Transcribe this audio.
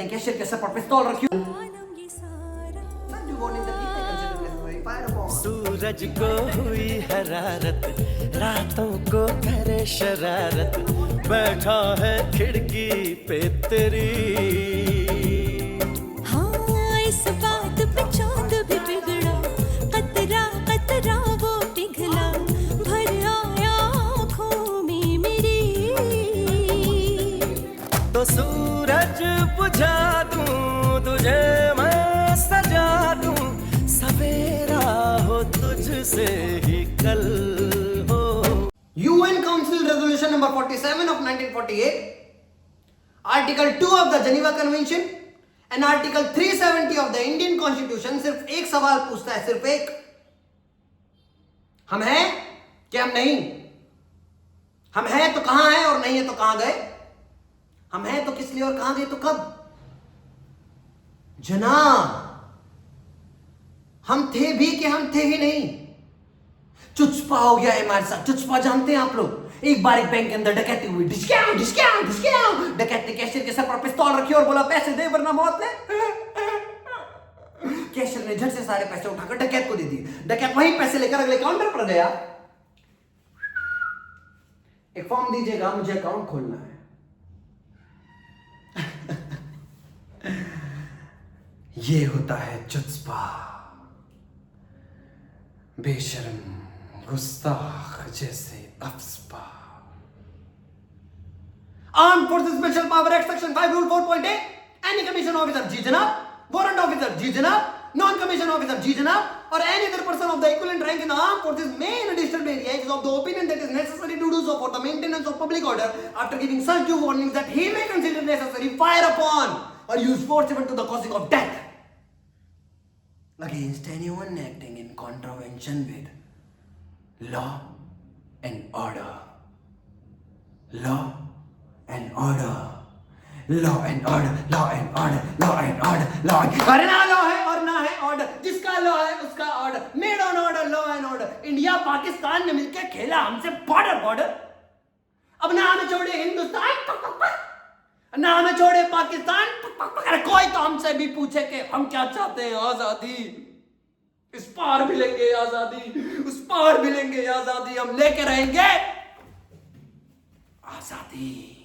Cashier के sir पर पिस्तौल रखी हो। सूरज को हुई हरारत, रातों को करे शरारत, बैठा है खिड़की पे तेरी। हाँ इस बात पे चांद भी बिगड़ा, कतरा कतरा वो पिघला, भर आया आँखों में मेरी। तो सूरज बुझा दूं तुझे मैं सजा दूं, सवेरा हो तुझसे ही कल हो। UN Council Resolution number 47 of 1948, Article 2 of the Geneva Convention and Article 370 of the Indian Constitution सिर्फ एक सवाल पूछता है, सिर्फ एक, हम हैं कि हम नहीं? हम हैं तो कहां हैं और नहीं है तो कहां गए? हम हैं तो किस लिए और कहां गए तो कब? जनाब, हम थे भी कि हम थे ही नहीं। चुचपा हो गया है हमारे साथ। चुचपा जानते हैं आप लोग? एक बार एक बैंक के अंदर डकैती हुई, ढिसक्याओ ढिसक्याओ ढिसक्याओ। डकैत ने कैशियर के सर पर पिस्तौल रखी और बोला पैसे दे वरना मौत ले। कैशियर ने झट से सारे पैसे उठाकर डकैत को दे दिए। डकैत वहीं पैसे लेकर अगले काउंटर पर गया। एक फॉर्म दीजिएगा, मुझे अकाउंट खोलना है। ये होता है चुचपा, बेशर्म गुस्ताख जैसे AFSPA. Armed forces special power act section 5 rule 4.8, any commission officer जी जनाब, वारंट ऑफिसर जी जनाब, नॉन कमीशन ऑफिसर जी जनाब, or any other person of the equivalent rank in the armed forces may in additional areas is of the opinion that it is necessary to do so for the maintenance of public order, after giving such due warnings that he may consider necessary, fire upon or use force even to the causing of death against anyone acting in contravention with law and order. Law and order. Law and order. Law and order. Law and order. Law and order. अरे ना law है और ना है order, जिसका law है उसका order. Made on order, law and order. India Pakistan ने मिलकर खेला हमसे बॉर्डर बॉर्डर। अब ना हमें छोड़े हिंदुस्तान, ना हमें छोड़े पाकिस्तान। अरे कोई तो हमसे भी पूछे कि हम क्या चाहते हैं? आजादी। इस पार भी लेंगे आजादी, उस पार भी लेंगे आजादी, हम लेके रहेंगे आजादी।